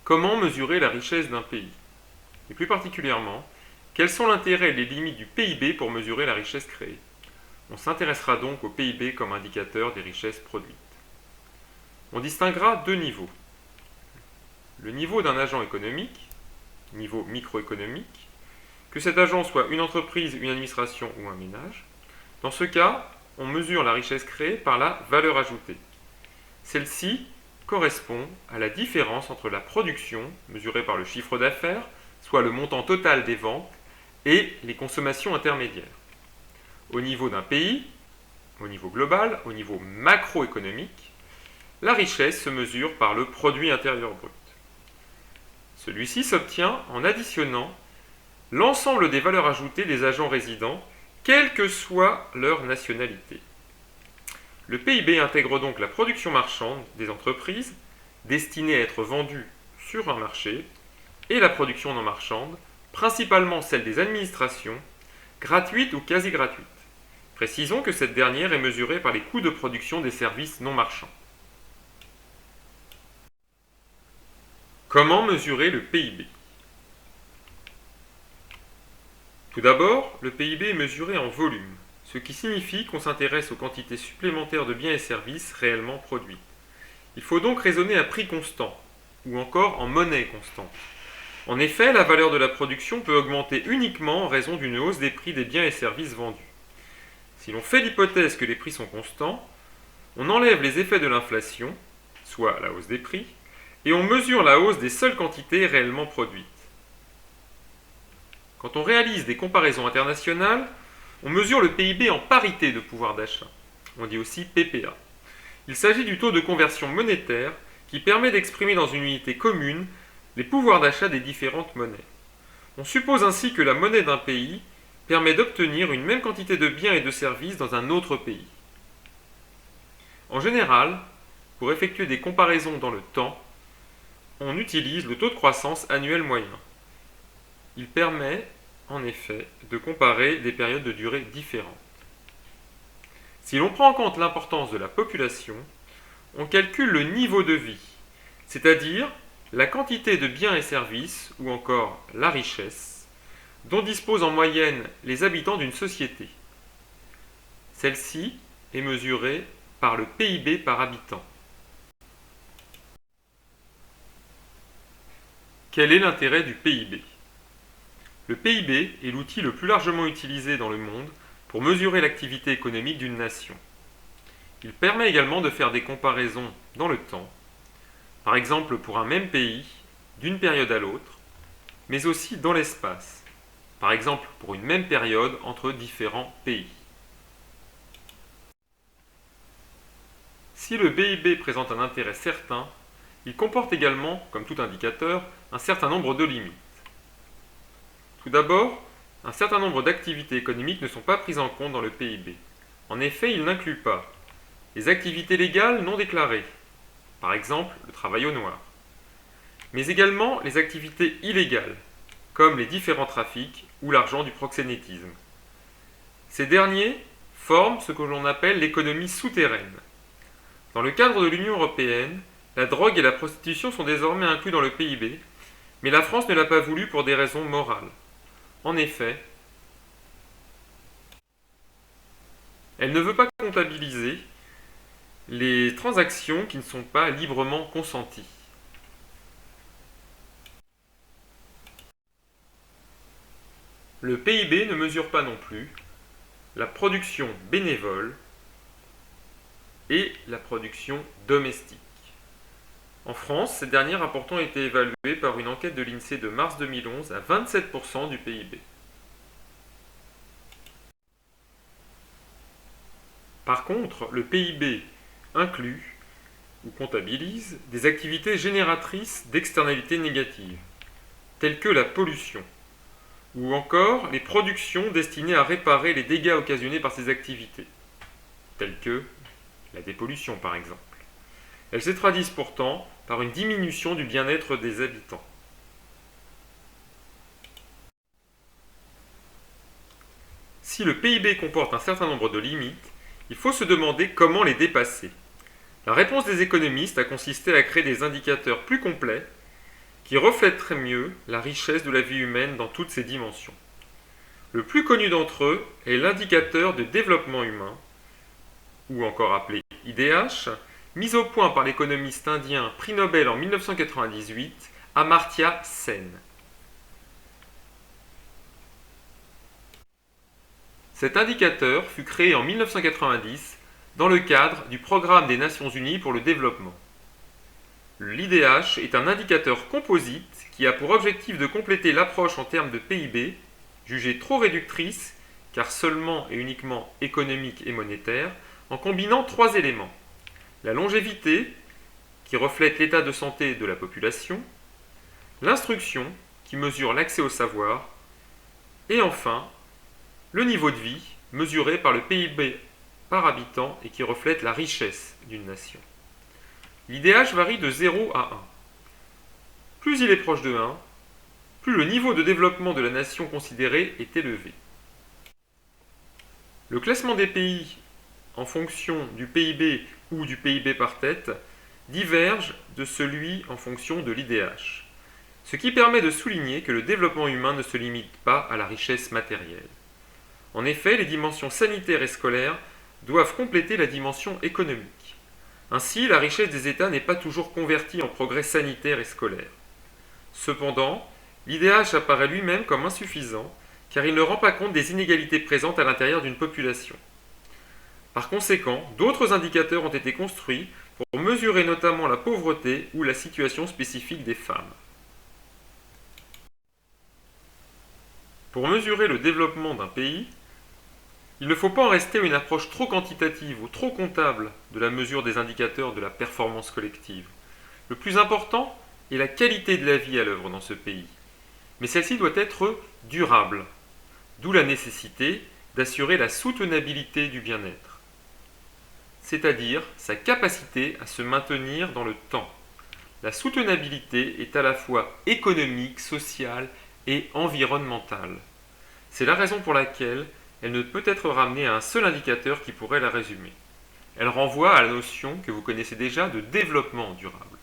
Comment mesurer la richesse d'un pays? Et plus particulièrement, quels sont l'intérêt et les limites du PIB pour mesurer la richesse créée? On s'intéressera donc au PIB comme indicateur des richesses produites. On distinguera deux niveaux. Le niveau d'un agent économique, niveau microéconomique, que cet agent soit une entreprise, une administration ou un ménage. Dans ce cas, on mesure la richesse créée par la valeur ajoutée. Celle-ci correspond à la différence entre la production, mesurée par le chiffre d'affaires, soit le montant total des ventes, et les consommations intermédiaires. Au niveau d'un pays, au niveau global, au niveau macroéconomique, la richesse se mesure par le produit intérieur brut. Celui-ci s'obtient en additionnant l'ensemble des valeurs ajoutées des agents résidents, quelle que soit leur nationalité. Le PIB intègre donc la production marchande des entreprises, destinée à être vendue sur un marché, et la production non marchande, principalement celle des administrations, gratuites ou quasi gratuites. Précisons que cette dernière est mesurée par les coûts de production des services non marchands. Comment mesurer le PIB? Tout d'abord, le PIB est mesuré en volume, ce qui signifie qu'on s'intéresse aux quantités supplémentaires de biens et services réellement produits. Il faut donc raisonner à prix constant, ou encore en monnaie constante. En effet, la valeur de la production peut augmenter uniquement en raison d'une hausse des prix des biens et services vendus. Si l'on fait l'hypothèse que les prix sont constants, on enlève les effets de l'inflation, soit la hausse des prix, et on mesure la hausse des seules quantités réellement produites. Quand on réalise des comparaisons internationales, on mesure le PIB en parité de pouvoir d'achat. On dit aussi PPA. Il s'agit du taux de conversion monétaire qui permet d'exprimer dans une unité commune les pouvoirs d'achat des différentes monnaies. On suppose ainsi que la monnaie d'un pays permet d'obtenir une même quantité de biens et de services dans un autre pays. En général, pour effectuer des comparaisons dans le temps, on utilise le taux de croissance annuel moyen. Il permet, en effet, de comparer des périodes de durée différentes. Si l'on prend en compte l'importance de la population, on calcule le niveau de vie, c'est-à-dire la quantité de biens et services, ou encore la richesse, dont disposent en moyenne les habitants d'une société. Celle-ci est mesurée par le PIB par habitant. Quel est l'intérêt du PIB? Le PIB est l'outil le plus largement utilisé dans le monde pour mesurer l'activité économique d'une nation. Il permet également de faire des comparaisons dans le temps, par exemple pour un même pays, d'une période à l'autre, mais aussi dans l'espace, par exemple pour une même période entre différents pays. Si le PIB présente un intérêt certain, il comporte également, comme tout indicateur, un certain nombre de limites. Tout d'abord, un certain nombre d'activités économiques ne sont pas prises en compte dans le PIB. En effet, il n'inclut pas les activités légales non déclarées, par exemple le travail au noir, mais également les activités illégales, comme les différents trafics ou l'argent du proxénétisme. Ces derniers forment ce que l'on appelle l'économie souterraine. Dans le cadre de l'Union européenne, la drogue et la prostitution sont désormais inclus dans le PIB, mais la France ne l'a pas voulu pour des raisons morales. En effet, elle ne veut pas comptabiliser les transactions qui ne sont pas librement consenties. Le PIB ne mesure pas non plus la production bénévole et la production domestique. En France, cette dernière a pourtant été évaluée par une enquête de l'INSEE de mars 2011 à 27% du PIB. Par contre, le PIB inclut ou comptabilise des activités génératrices d'externalités négatives, telles que la pollution, ou encore les productions destinées à réparer les dégâts occasionnés par ces activités, telles que la dépollution par exemple. Elles se traduisent pourtant par une diminution du bien-être des habitants. Si le PIB comporte un certain nombre de limites, il faut se demander comment les dépasser. La réponse des économistes a consisté à créer des indicateurs plus complets qui reflèterait mieux la richesse de la vie humaine dans toutes ses dimensions. Le plus connu d'entre eux est l'indicateur de développement humain, ou encore appelé IDH, mis au point par l'économiste indien prix Nobel en 1998, Amartya Sen. Cet indicateur fut créé en 1990 dans le cadre du Programme des Nations Unies pour le développement. L'IDH est un indicateur composite qui a pour objectif de compléter l'approche en termes de PIB, jugée trop réductrice, car seulement et uniquement économique et monétaire, en combinant 3 éléments. La longévité, qui reflète l'état de santé de la population, l'instruction, qui mesure l'accès au savoir, et enfin, le niveau de vie, mesuré par le PIB par habitant et qui reflète la richesse d'une nation. L'IDH varie de 0 à 1. Plus il est proche de 1, plus le niveau de développement de la nation considérée est élevé. Le classement des pays en fonction du PIB ou du PIB par tête diverge de celui en fonction de l'IDH, ce qui permet de souligner que le développement humain ne se limite pas à la richesse matérielle. En effet, les dimensions sanitaires et scolaires doivent compléter la dimension économique. Ainsi, la richesse des États n'est pas toujours convertie en progrès sanitaire et scolaire. Cependant, l'IDH apparaît lui-même comme insuffisant car il ne rend pas compte des inégalités présentes à l'intérieur d'une population. Par conséquent, d'autres indicateurs ont été construits pour mesurer notamment la pauvreté ou la situation spécifique des femmes. Pour mesurer le développement d'un pays, il ne faut pas en rester à une approche trop quantitative ou trop comptable de la mesure des indicateurs de la performance collective. Le plus important est la qualité de la vie à l'œuvre dans ce pays. Mais celle-ci doit être durable, d'où la nécessité d'assurer la soutenabilité du bien-être, c'est-à-dire sa capacité à se maintenir dans le temps. La soutenabilité est à la fois économique, sociale et environnementale. C'est la raison pour laquelle elle ne peut être ramenée à un seul indicateur qui pourrait la résumer. Elle renvoie à la notion que vous connaissez déjà de développement durable.